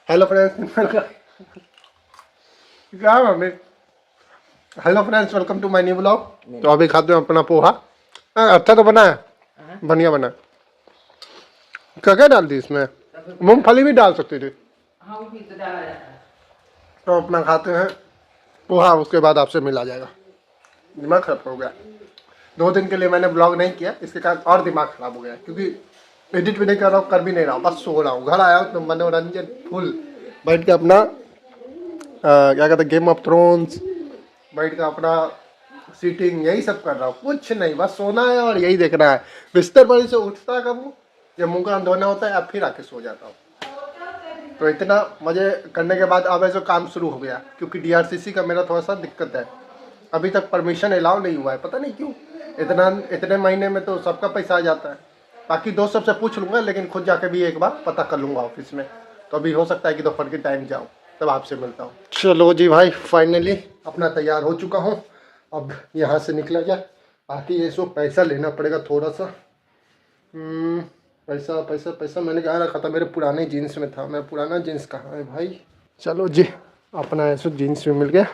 Hello friends, क्या मम्मी। Hello friends, welcome to my new blog. तो अभी खाते हैं अपना पोहा। अच्छा तो बना है, बढ़िया बना। क्या क्या डाल दी इसमें? मूंगफली भी डाल सकती थी। तो अपना खाते हैं पोहा, उसके बाद आपसे मिला जाएगा। दिमाग खराब हो गया, 2 दिन के लिए मैंने ब्लॉग नहीं किया, इसके कारण और दिमाग खराब हो गया क्योंकि एडिट भी नहीं कर रहा हूँ, कर भी नहीं रहा हूँ, बस सो रहा हूँ। घर आया हूँ तो मनोरंजन फुल बैठ के अपना क्या कहते हैं, गेम ऑफ थ्रोन्स बैठ के अपना सीटिंग, यही सब कर रहा हूँ। कुछ नहीं, बस सोना है और यही देखना है। बिस्तर पर से उठता कब हूँ जब मुँह कान धोना होता है, अब फिर आके सो जाता हूँ। तो इतना मजे करने के बाद अब ऐसा काम शुरू हो गया क्योंकि DRCC का मेरा थोड़ा सा दिक्कत है। अभी तक परमिशन अलाउ नहीं हुआ है, पता नहीं क्यों। इतने महीने में तो सबका पैसा आ जाता है। बाकी दोस्त सबसे पूछ लूँगा, लेकिन खुद जाके भी एक बार पता कर लूँगा ऑफिस में। तो अभी हो सकता है कि दोपहर के टाइम जाऊँ, तब आपसे मिलता हूँ। चलो जी भाई, फाइनली अपना तैयार हो चुका हूँ। अब यहाँ से निकला जाए। बाकी ये सो पैसा लेना पड़ेगा थोड़ा सा। पैसा पैसा पैसा मैंने कहाँ रखा था? मेरे पुराने जीन्स में था। मैं पुराना जीन्स कहाँ है भाई? चलो जी, अपना ऐसे जीन्स में मिल गया।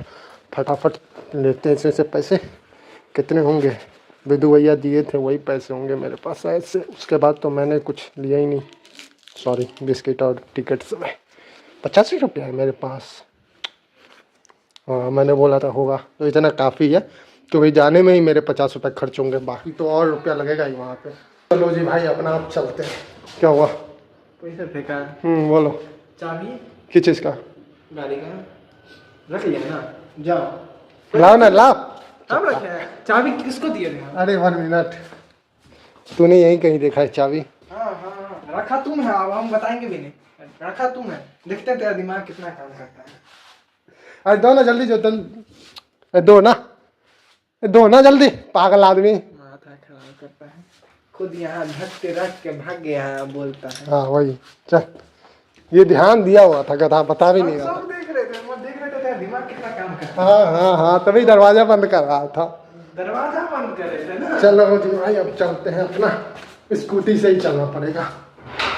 फटाफट लेते हैं ऐसे पैसे। कितने होंगे? विदु भैया दिए थे वही पैसे होंगे मेरे पास ऐसे। उसके बाद तो मैंने कुछ लिया ही नहीं। सॉरी, बिस्किट और टिकट सब है। 85 रुपया है मेरे पास। हाँ, मैंने बोला था होगा, तो इतना काफ़ी है क्योंकि जाने में ही मेरे 50 रुपये खर्च होंगे, बाकी तो और रुपया लगेगा ही वहाँ पे। चलो जी भाई, अपना आप चलते हैं। क्या हुआ? पैसे फेंका। बोलो। चाबी किस चीज़ का? गाड़ी का रख लिया ना, जाओ लाओ ना, लाओ। हम रखे हैं। चाबी किसको दिए थे हम? अरे 1 मिनट, तूने यहीं कहीं देखा है चाबी? हाँ, रखा तुम है। अब हम बताएंगे भी नहीं, रखा तुम है। देखते हैं तेरा दिमाग कितना काम करता है। अरे दो ना जल्दी, जो दो ना, दो ना जल्दी, पागल आदमी। माथा खराब करता है, खुद यहाँ धक्के रख के भाग गया है, बोलता है। हाँ वही, चल। ये ध्यान दिया हुआ था, कथा बता भी नहीं रहा था। सब देख रहे थे तेरा दिमाग कितना काम करता है। हाँ हाँ हाँ, तभी दरवाजा बंद कर रहा था। दरवाजा बंद कर रहे थे ना। चलो जी भाई, अब चलते हैं। अपना स्कूटी से ही चलना पड़ेगा।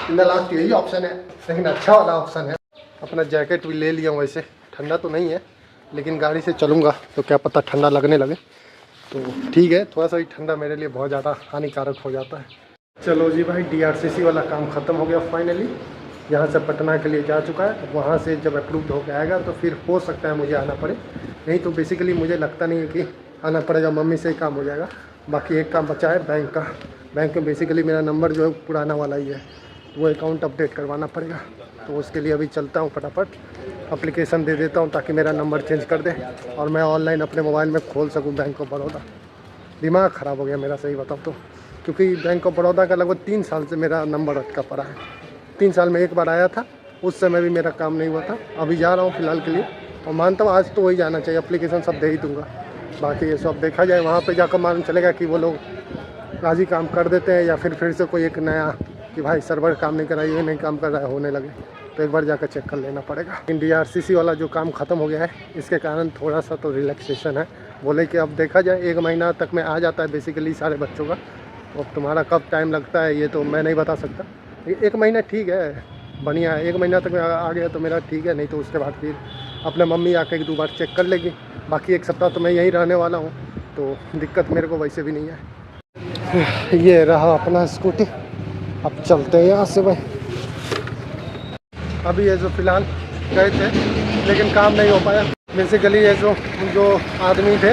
इन लास्ट यही ऑप्शन है, लेकिन अच्छा वाला ऑप्शन है। अपना जैकेट भी ले लिया हूँ। वैसे ठंडा तो नहीं है, लेकिन गाड़ी से चलूँगा तो क्या पता ठंडा लगने लगे। तो ठीक है, थोड़ा सा ही ठंडा मेरे लिए बहुत ज़्यादा हानिकारक हो जाता है। चलो जी भाई, DRCC वाला काम ख़त्म हो गया फाइनली। यहाँ से पटना के लिए जा चुका है। वहाँ से जब अप्रूव्ड होकर आएगा तो फिर हो सकता है मुझे आना पड़े, नहीं तो बेसिकली मुझे लगता नहीं है कि आना पड़ेगा। मम्मी से ही काम हो जाएगा। बाकी एक काम बचा है बैंक का। बैंक में बेसिकली मेरा नंबर जो है पुराना वाला ही है, तो वो अकाउंट अपडेट करवाना पड़ेगा। तो उसके लिए अभी चलता हूँ, फटाफट एप्लीकेशन दे देता हूँ ताकि मेरा नंबर चेंज कर दे और मैं ऑनलाइन अपने मोबाइल में खोल सकूँ बैंक ऑफ बड़ौदा। दिमाग ख़राब हो गया मेरा, सही बताऊँ तो, क्योंकि बैंक ऑफ बड़ौदा का लगभग 3 साल से मेरा नंबर अटका पड़ा है। 3 साल में एक बार आया था, उस समय भी मेरा काम नहीं हुआ था। अभी जा रहा हूँ फ़िलहाल के लिए, और मानता हूँ आज तो वही जाना चाहिए। एप्लीकेशन सब दे ही दूँगा। बाकी ये सब देखा जाए, वहाँ पे जाकर मालूम चलेगा कि वो लोग आज ही काम कर देते हैं या फिर से कोई एक नया कि भाई सर्वर काम नहीं कर रहा है, ये नहीं काम कर रहा है, होने लगे। तो एक बार जाकर चेक कर लेना पड़ेगा। लेकिन DRCC वाला जो काम ख़त्म हो गया है, इसके कारण थोड़ा सा तो रिलैक्सेशन है। बोले कि अब देखा जाए 1 महीना तक में आ जाता है बेसिकली सारे बच्चों का। तो अब तुम्हारा कब टाइम लगता है ये तो मैं नहीं बता सकता। 1 महीना ठीक है, बढ़िया है। 1 महीना तक में आ गया तो मेरा ठीक है, नहीं तो उसके बाद फिर अपने मम्मी आके 1-2 बार चेक कर लेगी। बाकी 1 सप्ताह तो मैं यहीं रहने वाला हूँ, तो दिक्कत मेरे को वैसे भी नहीं है। ये रहा अपना स्कूटी। अब चलते हैं यहाँ से भाई। अभी ये जो फ़िलहाल गए थे, लेकिन काम नहीं हो पाया। बेसिकली ये जो आदमी थे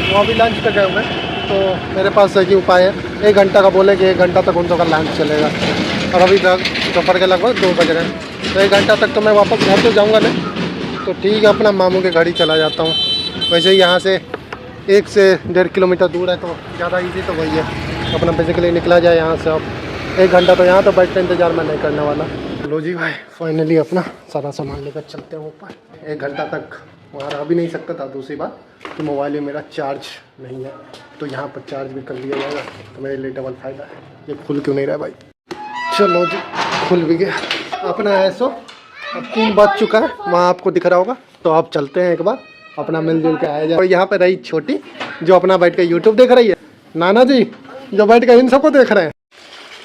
वो अभी लंच पे गए हुए, तो मेरे पास एक ही उपाय है। 1 घंटा का बोले कि 1 घंटा तक उन लोगों का लंच चलेगा, और अभी तक दोपहर के लगभग 2 बज रहे हैं। तो 1 घंटा तक तो मैं वापस घर तो जाऊँगा नहीं, तो ठीक है अपना मामू के घर ही चला जाता हूँ। वैसे ही यहाँ से 1 से 1.5 किलोमीटर दूर है, तो ज़्यादा ईजी तो वही है। अपना बेसिकली निकला जाए यहाँ से। अब 1 घंटा तो यहाँ तो बैठ के इंतज़ार मैं नहीं करने वाला। लो जी भाई, फाइनली अपना सारा सामान लेकर चलते हैं ऊपर। 1 घंटा तक वहाँ रह भी नहीं सकता था। दूसरी बात कि मोबाइल में मेरा चार्ज नहीं है, तो यहाँ पर चार्ज भी कर लिया जाएगा, तो मेरे लिए डबल फ़ायदा है। ये खुल क्यों नहीं रहा भाई? चलो जी, खुल भी गया अपना ऐसो। अब 3 बज चुका है, वहाँ आपको दिख रहा होगा। तो आप चलते हैं एक बार, अपना मिलजुल के आया जाए। और यहाँ पर रही छोटी, जो अपना बैठ के यूट्यूब देख रही है। नाना जी जो बैठ के इन सबको देख रहे हैं।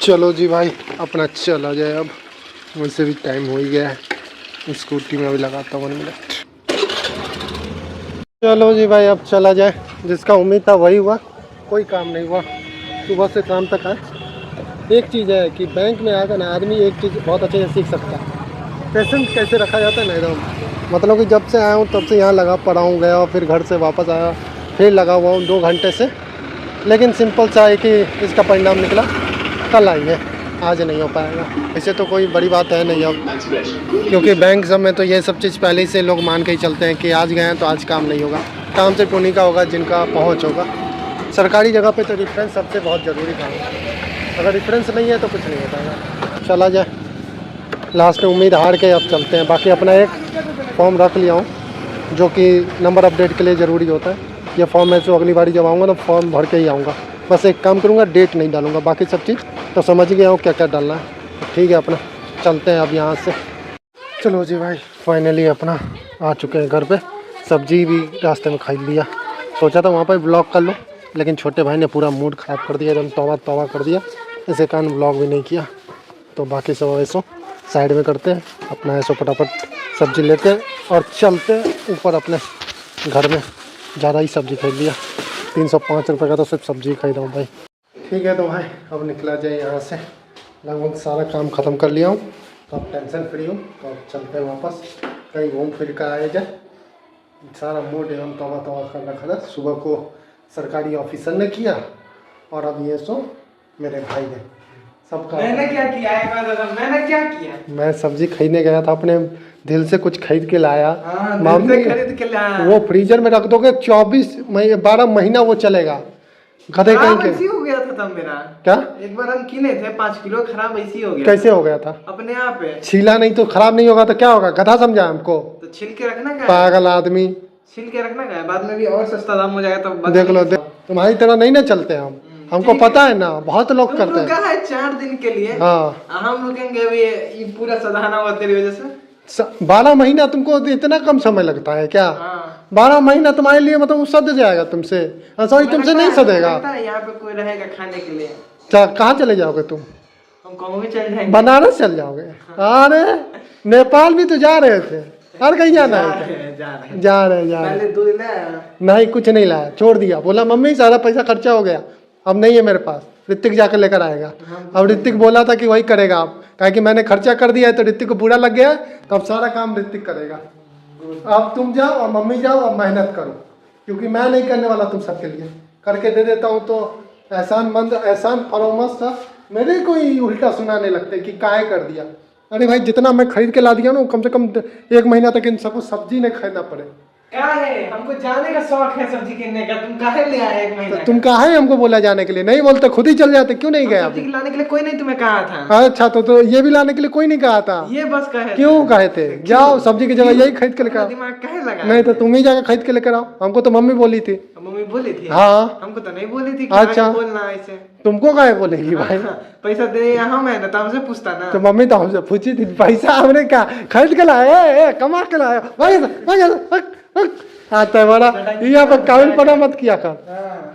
चलो जी भाई, अपना चला जाए अब। वैसे भी टाइम हो ही गया है। स्कूटी में अभी लगाता हूँ 1 मिनट। चलो जी भाई अब चला जाए। जिसका उम्मीद था वही हुआ, कोई काम नहीं हुआ सुबह से शाम तक। आज एक चीज़ है कि बैंक में आकर ना आदमी एक चीज़ बहुत अच्छे से सीख सकता है, पेशेंस कैसे रखा जाता है ना एकदम। मतलब कि जब से आया हूँ तब से यहाँ लगा पड़ा हूँ, गया फिर घर से वापस आया फिर लगा हुआ हूँ 2 घंटे से। लेकिन सिंपल सा है कि इसका परिणाम निकला, कल आई है, आज नहीं हो पाएगा। ऐसे तो कोई बड़ी बात है नहीं अब, क्योंकि बैंक सब में तो ये सब चीज़ पहले ही से लोग मान के ही चलते हैं कि आज गए हैं तो आज काम नहीं होगा। काम सिर्फ उन्हीं का होगा जिनका पहुंच होगा। सरकारी जगह पे तो रेफरेंस सबसे बहुत ज़रूरी काम है। अगर रेफरेंस नहीं है तो कुछ नहीं हो पाएगा। चला जाए, लास्ट में उम्मीद हार के अब चलते हैं। बाकी अपना एक फॉर्म रख लिया हूँ जो कि नंबर अपडेट के लिए ज़रूरी होता है। ये फॉर्म मैं जो अगली बारी जब आऊँगा तो फॉर्म भर के ही आऊँगा। बस एक काम करूँगा, डेट नहीं डालूँगा, बाकी सब चीज़ तो समझ गया हूँ क्या क्या डालना है। तो ठीक है, अपना चलते हैं अब यहाँ से। चलो जी भाई फाइनली अपना आ चुके हैं घर पे। सब्जी भी रास्ते में खरीद लिया। सोचा था वहाँ पर ब्लॉग कर लो, लेकिन छोटे भाई ने पूरा मूड ख़राब कर दिया, एकदम तौबा तौबा कर दिया। इसे कारण ब्लॉग भी नहीं किया। तो बाकी सब ऐसो साइड में करते हैं, अपना ऐसो फटाफट सब्जी लेते हैं और चलते हैं ऊपर अपने घर में। ज़्यादा ही सब्जी खरीद लिया, 305 रुपये का तो सिर्फ सब्जी खरीदा हूँ भाई। ठीक है तो भाई अब निकला जाए यहाँ से। लगभग सारा काम ख़त्म कर लिया हूँ तो अब टेंशन फ्री हूँ। तो अब चलते हैं वापस, कहीं घूम फिर कर आए जाए। सारा मूड एकदम तौबा तौबा कर रखा था। सुबह को सरकारी ऑफिसर ने किया और अब ये सो मेरे भाई ने सबका। मैंने क्या किया है दादा, मैंने क्या किया? मैं सब्जी खरीदने गया था, अपने दिल से कुछ खरीद के लाया। मम्मी खरीद के लाया, वो फ्रीजर में रख दोगे 12 महीना वो चलेगा। गधे कहीं के। ऐसी हो गया था तब मेरा। क्या? एक बार हम किने थे 5 किलो, खराब ऐसी हो गया। कैसे हो गया था? अपने आप है। छीला नहीं तो खराब नहीं होगा तो क्या होगा? गधा समझा हमको? तो छिल के रखना का, पागल आदमी। छिल के रखना का, बाद में भी और सस्ता दाम हो जाएगा तो देख लो तुम्हारी तरह नहीं ना चलते हम, हमको पता है ना, बहुत लोग करते हैं। है 4 दिन के लिए। हाँ हम रुकेंगे अभी, ये पूरा सधाना हुआ तेरी वजह से। 12 महीना तुमको इतना कम समय लगता है क्या? 12 महीना तुम्हारे लिए मतलब सद जाएगा तुमसे। सॉरी तुमसे नहीं सदेगा। यहाँ पे कोई रहेगा खाने के लिए। कहाँ चले जाओगे तुम? हम कहूँ भी चल जाएंगे। बनारस चल जाओगे? अरे नेपाल भी तो जा रहे थे, और कहीं जाना है? जा रहे पहले दूध लाया नहीं, कुछ नहीं लाया, छोड़ दिया। बोला मम्मी सारा पैसा खर्चा हो गया, अब नहीं है मेरे पास, ऋतिक जाकर लेकर आएगा। अब ऋतिक बोला था कि वही करेगा आप, कहा कि मैंने खर्चा कर दिया है तो ऋतिक को बुरा लग गया है, तो अब सारा काम ऋतिक करेगा। अब तुम जाओ और मम्मी जाओ और मेहनत करो, क्योंकि मैं नहीं करने वाला तुम सबके लिए, करके दे देता हूँ। तो एहसान फरोमस था, मेरे को ही उल्टा सुनाने लगते कि काहे कर दिया। अरे भाई जितना मैं खरीद के ला दिया ना, कम से कम 1 महीना तक इन सबको सब्जी नहीं खरीदना पड़े। क्या है, हमको जाने का शौक है सब्जी किनने का, तुम काहे ले आए 1 महीना? तुम काहे हमको बोला जाने के लिए? नहीं बोलते खुद ही चल जाते, क्यों नहीं गए? सब्जी लाने के लिए कोई नहीं तुम्हें कहा था? अच्छा तो ये भी लाने के लिए कोई नहीं कहा था? ये बस कहे क्यों कहे थे? जाओ सब्जी की जगह यही खरीद के लेकर आओ। दिमाग काहे लगा? नहीं तो तुम ही जाकर खरीद के लेकर आओ, हमको तो मम्मी बोली थी। मम्मी बोली थी? हाँ हमको तो नहीं बोली थी। अच्छा बोलना ऐसे, तुमको काहे बोलेगी भाई? पैसा दे हम है ना, तो हमसे पूछता ना। तो मम्मी तो हमसे पूछी थी, पैसा हमने कहा खरीद के लाया, कमा के लाया। आता है बड़ा यहाँ पर काबिल पना मत किया कर।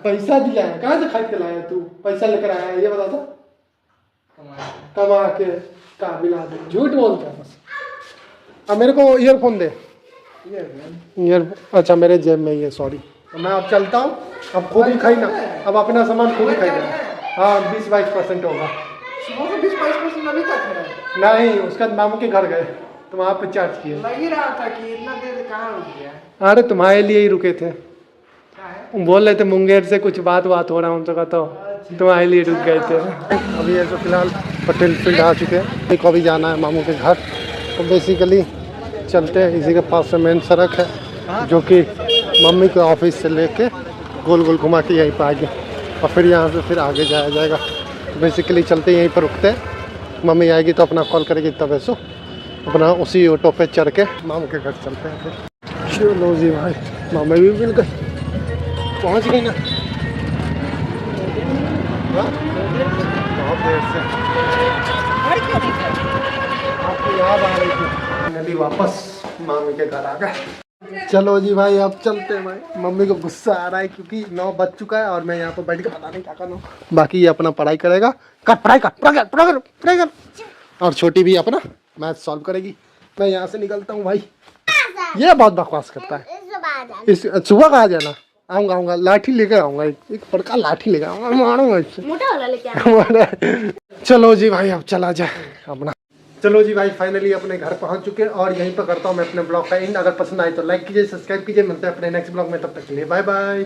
पैसा दिया है, कहाँ से खरीद के लाया तू? पैसा लेकर आया है ये बता दो। कमा के काबिल आदमी झूठ बोलता है बस। अब मेरे को ईयरफोन दे। अच्छा मेरे जेब में ही है, सॉरी। तो मैं अब चलता हूँ, अब खुद ही खरीदना, अब अपना सामान खुद ही खरीदना। हाँ 20-22% होगा। सुबह से 20-22% अभी तक है? नहीं, उसके बाद मामू के घर गए तो वहाँ पे चार्ज किए। लग ही रहा था कि इतना देर कहाँ रुक गया। अरे तुम्हारे लिए ही रुके थे, क्या है? बोल रहे थे मुंगेर से कुछ बात हो रहा हूँ तो तुम्हारे लिए रुक गए थे। अभी ऐसे फिलहाल पटेल फील्ड आ चुके हैं, को भी जाना है मामू के घर। तो बेसिकली चलते हैं, इसी के पास से मेन सड़क है जो कि मम्मी के ऑफिस से लेके गोल गोल घुमा के यहीं पर आगे, और फिर यहाँ से फिर आगे जाया जाएगा। बेसिकली चलते यहीं पर रुकते हैं, मम्मी आएगी तो अपना कॉल करेगी, तब ऐसो अपना उसी ऑटो पे चढ़ के मामू के घर चलते हैं। फिर चलो जी भाई, मम्मी भी मिल गई, पहुँच गई ना बहुत देर से। आपकी याद आ रही थी, मैं भी वापस मामी के घर आ गए। चलो जी भाई अब चलते हैं भाई। मम्मी को गुस्सा आ रहा है क्योंकि 9 बज चुका है और मैं यहाँ पर बैठ के पता नहीं क्या करना हूँ। बाकी ये अपना पढ़ाई करेगा, कर पढ़ाई कर, और छोटी भी अपना मैथ सॉल्व करेगी। मैं यहाँ से निकलता हूँ भाई, ये बहुत बकवास करता है। इस सुबह कहा जाना, आऊँगा आऊँगा, लाठी लेकर आऊँगा, एक बड़का लाठी लेकर आऊँगा, मारूंगा इससे। मोटा वाला लेके चलो जी भाई अब चला जाए अपना। चलो जी भाई फाइनली अपने घर पहुंच चुके हैं और यहीं पर करता हूँ मैं अपने ब्लॉग का एंड। अगर पसंद आए तो लाइक कीजिए, सब्सक्राइब कीजिए। मिलते हैं अपने नेक्स्ट ब्लॉग में, तब तक के लिए बाय बाय।